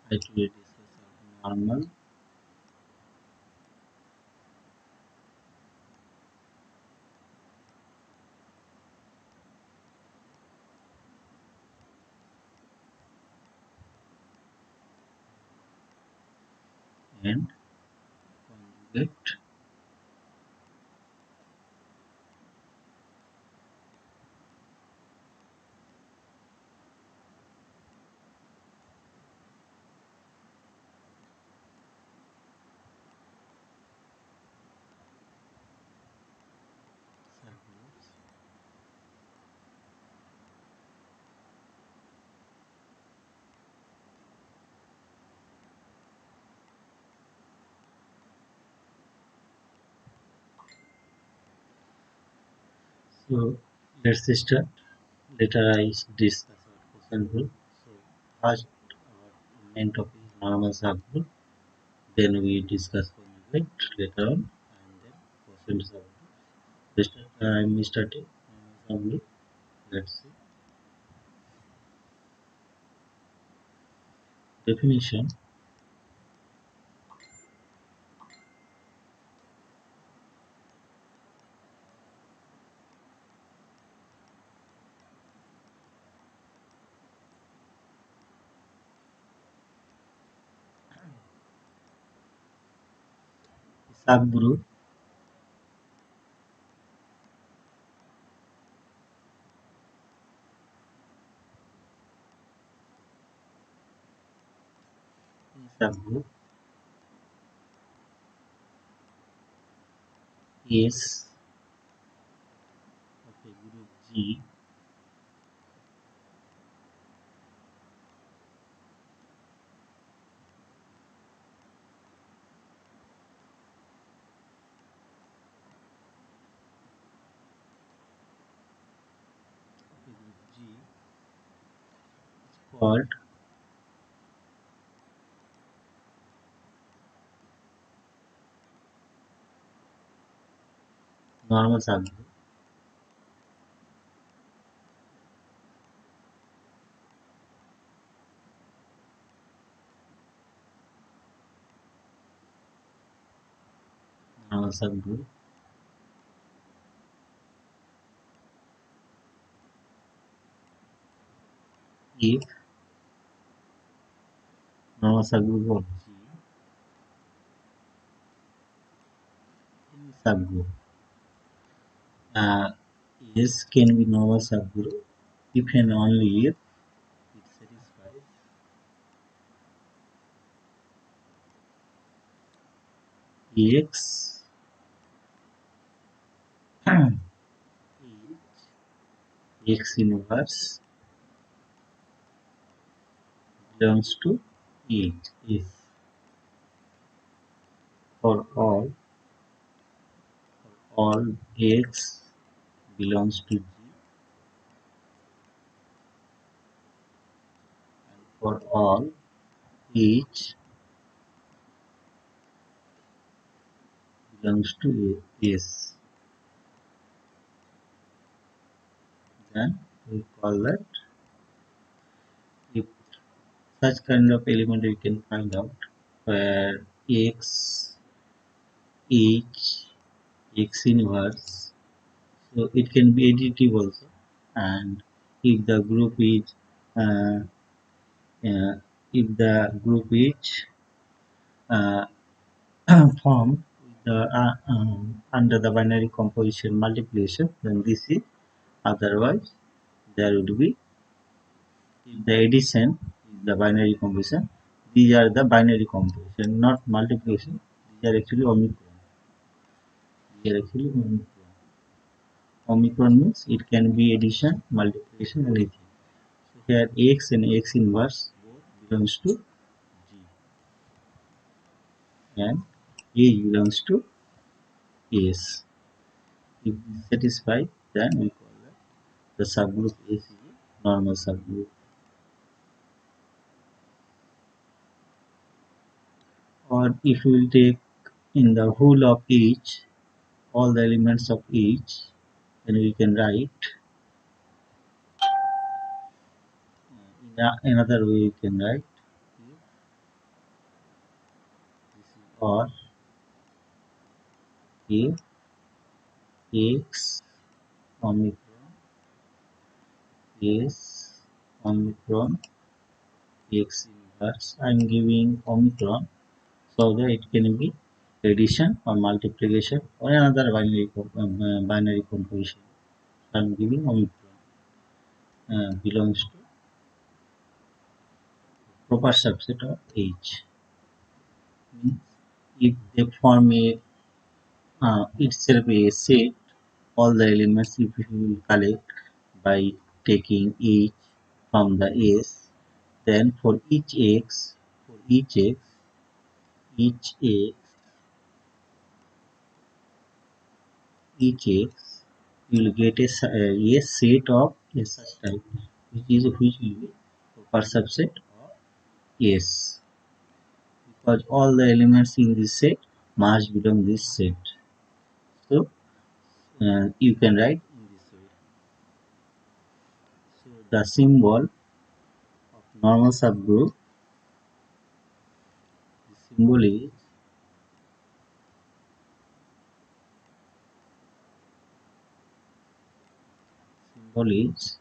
I today discuss normal and conjugate subgroups so let's start. Later I discuss our question group. So first our main topic is normal subgroup. Then we discuss conjugate later on and then question subgroup. I'm starting normal subgroup. Let's see. Definition subgroup subgroup is of a group G. A group G is called normal subgroup. Normal subgroup if normal subgroup of G in subgroup uh, S can be normal subgroup if and only if it satisfies X X inverse belongs to H if for all X belongs to G and for all H belongs to S, then we call that if such kind of element we can find out where X H X inverse, so it can be additive also, and if the group is uh, uh, if the group is uh, formed with the, under the binary composition multiplication, then this is, otherwise there would be, if the addition is the binary composition, these are the binary composition, not multiplication. These are actually omicron. These are actually omicron. Omicron means it can be addition, multiplication, anything. So here X and X inverse both belongs to G and A belongs to S. If this satisfied, then we call that the subgroup S is a normal subgroup. Or if we will take in the whole of each, all the elements of each, then we can write in another way we can write if X omicron is omicron X inverse. I am giving omicron so that it can be addition or multiplication or another binary composition. So I am giving omicron belongs to proper subset of H. Means if they form a itself a set, all the elements if we will collect by taking each from the S, then for each x, each x, you will get a set of a such type, which will be proper subset of S, because all the elements in this set must belong this set. So you can write in this way. So the symbol of normal subgroup, the symbol is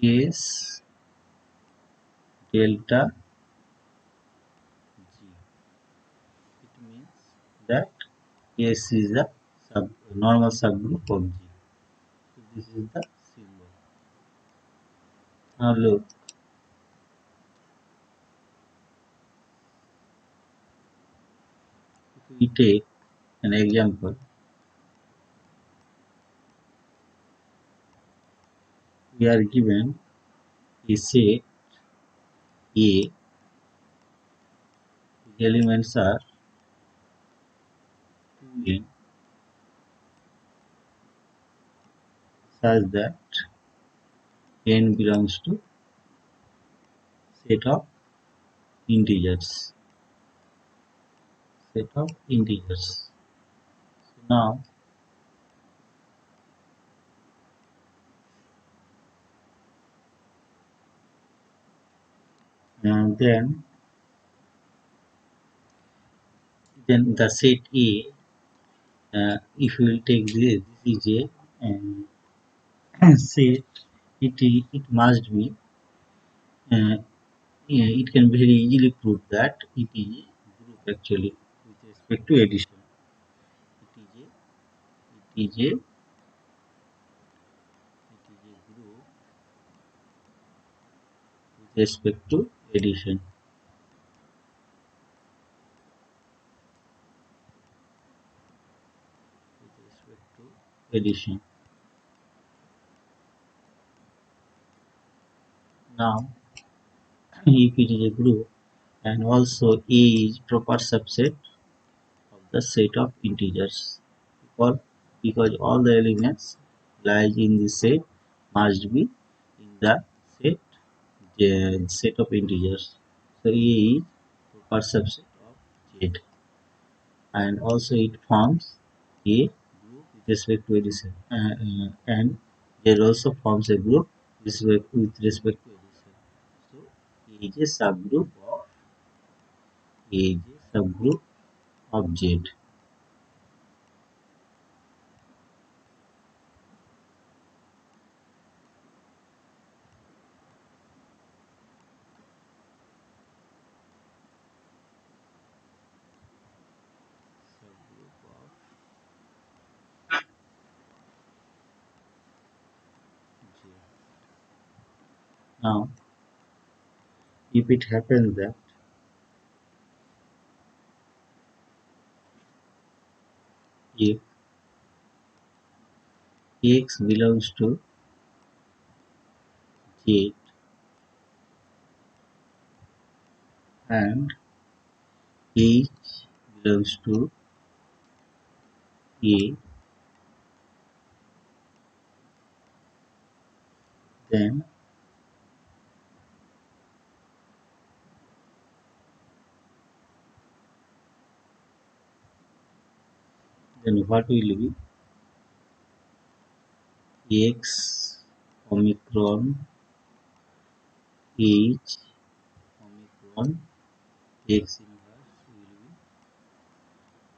S delta G. It means that S is a normal subgroup of G. So this is the symbol. Now look, if we take an example, we are given a set A, the elements are 2n, such that n belongs to set of integers. Set of integers. So now and then the set A, if we will take this is a set, it must be it can very easily prove that it is a group actually with respect to addition. It is a group with respect to addition. With respect to addition. Now, if it is a group and also A is proper subset of the set of integers, because all the elements lies in the set must be in the set of integers. So A is proper subset of Z, and also it forms a group with respect to addition, and Z also forms a group with respect to addition. So A is a subgroup of Z. Subgroup of Z. Now, if it happens that if X belongs to Z and H belongs to A, then what will be X omicron H omicron X inverse will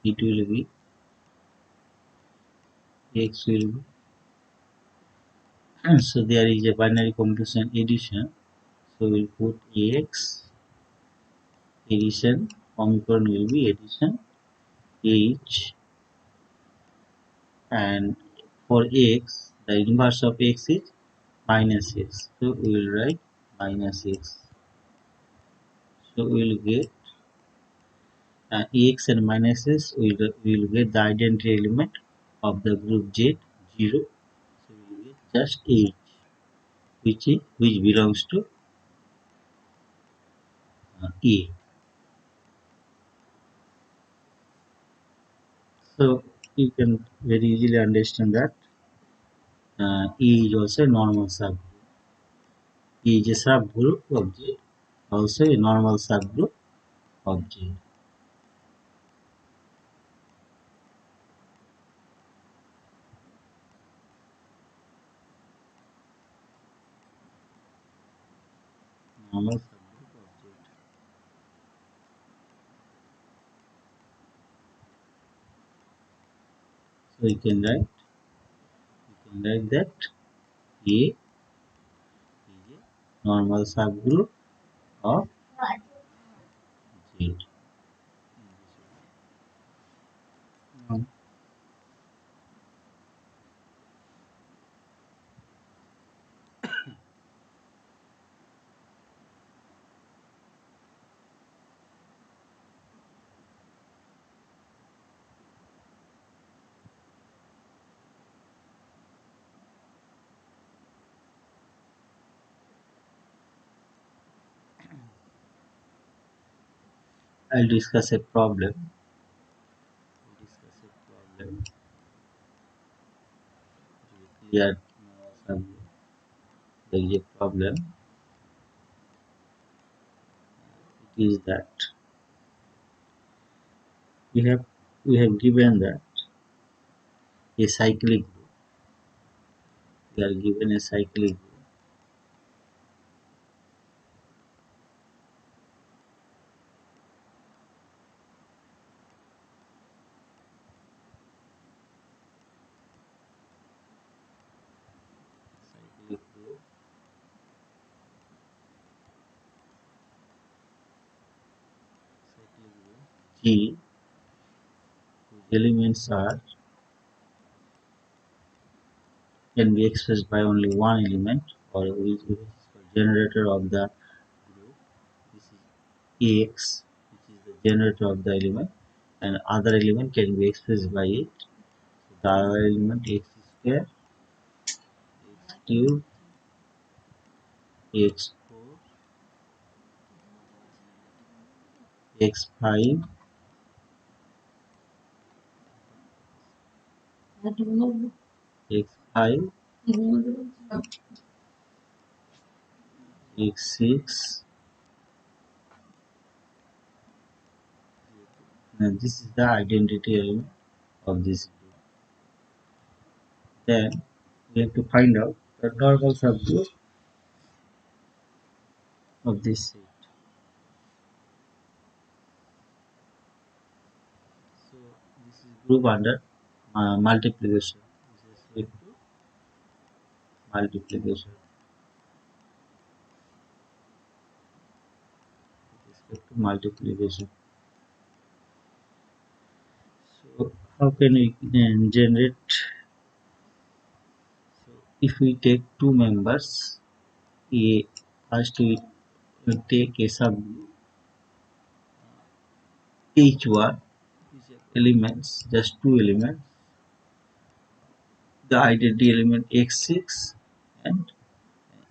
be it will be x will be so there is a binary computation addition, so we'll put ax addition omicron will be addition h, and for x the inverse of x is minus x, so we will write minus x, so we will get x and minus s, we will get the identity element of the group Z 0, so we will get just h, which belongs to a. So you can very easily understand that E is also a normal subgroup. E is a subgroup of Z, also a normal subgroup of Z. Normal subgroup of Z. So you can write that A is a normal subgroup of Z. Now, I'll discuss a problem. Here, there is a problem. It is that we have given that a cyclic group. We are given a cyclic group. Cyclic group G, whose elements are can be expressed by only one element, or which is the generator of the group. This is Ax, which is the generator of the element, and other element can be expressed by it. So the other element x square, x cube, x4, x5, x5, x6. And this is the identity element of this group. Then we have to find out the normal subgroup of this set. So this is group under multiplication. This is equal to multiplication. With respect to multiplication. So how can we generate? So if we take two members, first we take a subgroup, each one is elements, just two elements. The identity element x6 and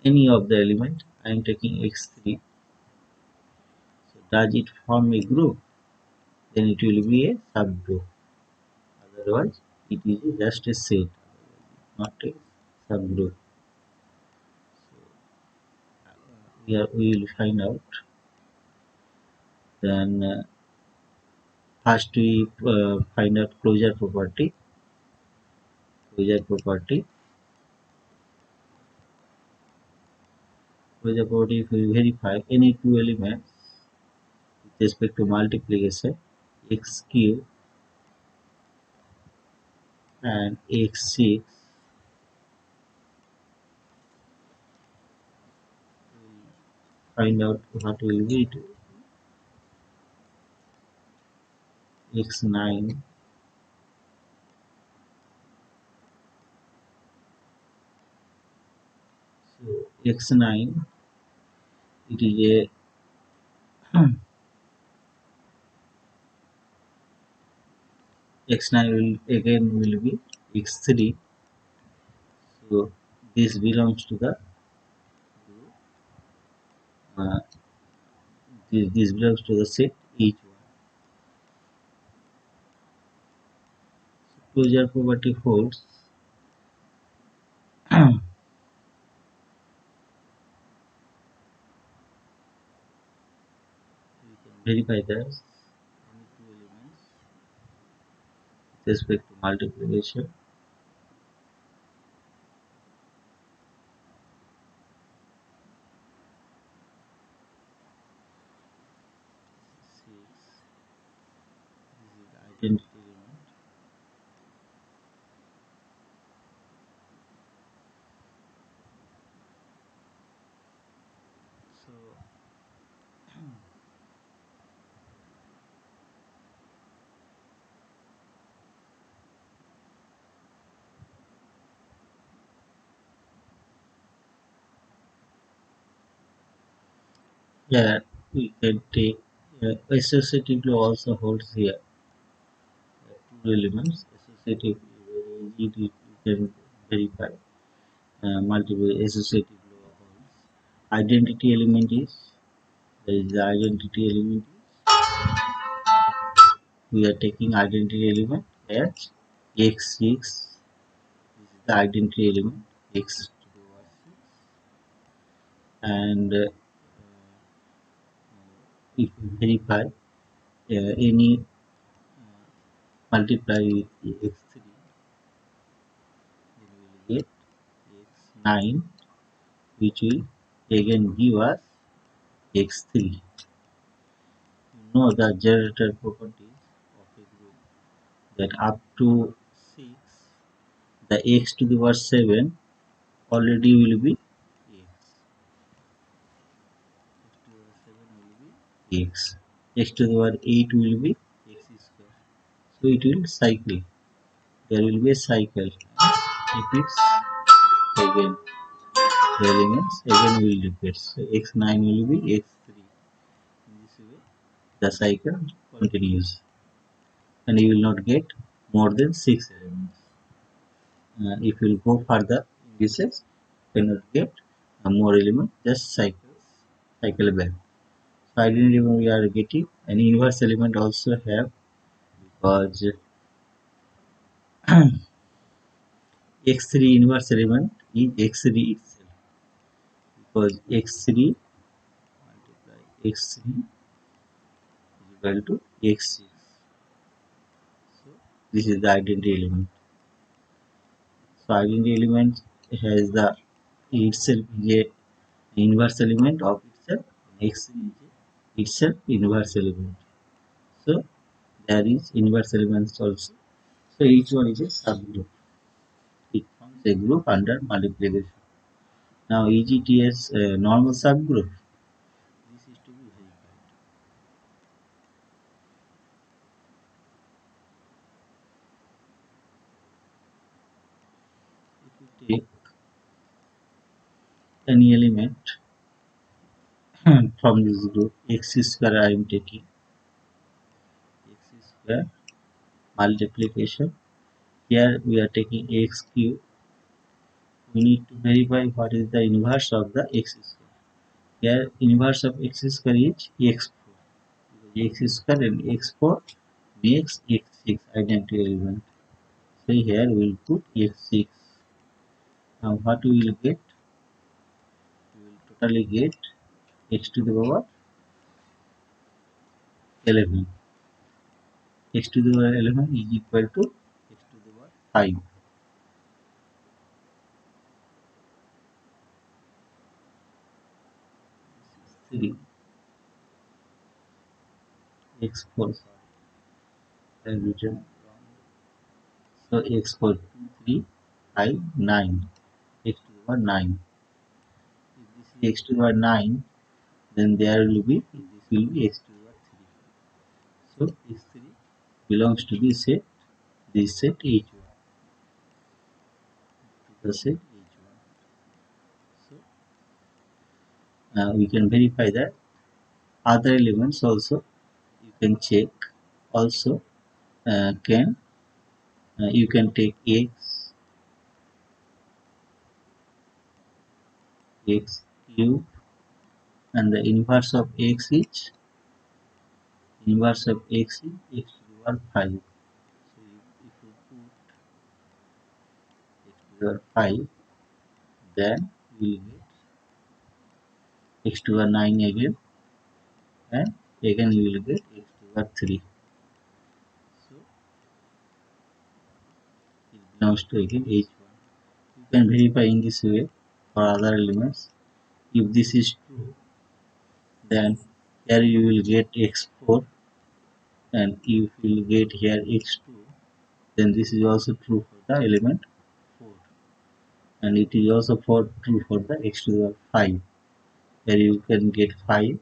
any of the element. I am taking x3. So does it form a group? Then it will be a subgroup. Otherwise, it is just a set, not a subgroup. So here we will find out. Then first we find out closure property. Closure property. Closure property. If we verify any two elements with respect to multiplication, x cube and x6, find out what will be it, x9. So x9, it is a x9 will again will be x3. So this belongs to the uh, this belongs to the set h1. Closure property holds. We can verify that any two elements with respect to multiplication. 6, this is the identity element. So yeah, we can take associative law also holds here. Two elements associative is very easy to you can verify. Multiple associative law holds. Identity element is, there is the identity element is, we are taking identity element as x6. This is the identity element x to the power 6, and if we verify any multiply with x3, then we will get x9, which will again give us x3. You know the generator properties of a group, that up to 6, the x to the power 7 already will be x. X to the power 7 will be x. X to the power 8 will be x square. So it will cycle. There will be a cycle. Repeats again. The elements again will repeat. So x9 will be x3. In this way, the cycle continues, and you will not get more than 6 elements. If you will go further indices, you cannot get more elements, just cycle back. So identity we are getting an inverse element also have, because x3 inverse element is x3 itself, because x3 multiply x3 is equal to x6. So this is the identity element. So identity element has the itself is a inverse element of itself. X3 is a itself inverse element. So there is inverse elements also. So each one is a subgroup. It forms a group under multiplication. Now EGTS normal subgroup. This is to be verified. If you take any element from this group, x square I am taking, x square multiplication. Here we are taking x cube. We need to verify what is the inverse of the x square. Here inverse of x square is x4. Because x square and x4 makes x6 identity element. So here we will put x6. Now what we will get? We will totally get x to the power 11. X to the power 11 is equal to x to the power 5. 3 x4, sorry, I written wrong. So x for 2, 3, 5, 9. X to the power 9. If this is x to the power 9, then there will be, this will be x to the power 3. So x3 belongs to this set H1, to the set H1. So we can verify that other elements also you can check. Also can you can take x cube, and the inverse of x to the power 5. So if you put x to the power 5, then we will get x to the power 9 again, and again we will get x to the power 3. So it belongs to again H1. You can verify in this way for other elements. If this is true, then here you will get x4, and if you will get here x2, then this is also true for the element 4, and it is also true for the x to the power 5. Here you can get 5,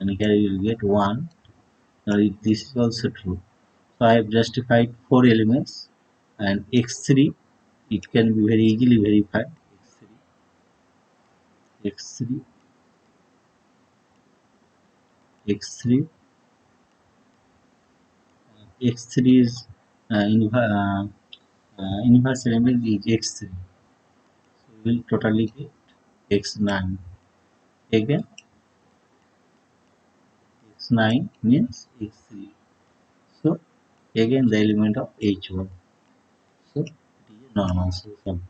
and here you will get 1. Now this is also true. So I have justified 4 elements, and x3 it can be very easily verified. x3 x3 x3 is inverse element is x3. So we will totally get x9. Again x9 means x3. So again the element of H1. So it is a normal subgroup. So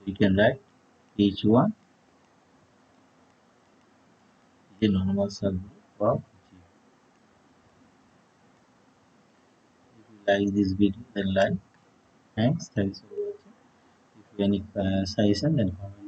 we can write H1 is a normal subgroup of G. If you like this video, then like. Thanks for watching. If you have any suggestion, then comment.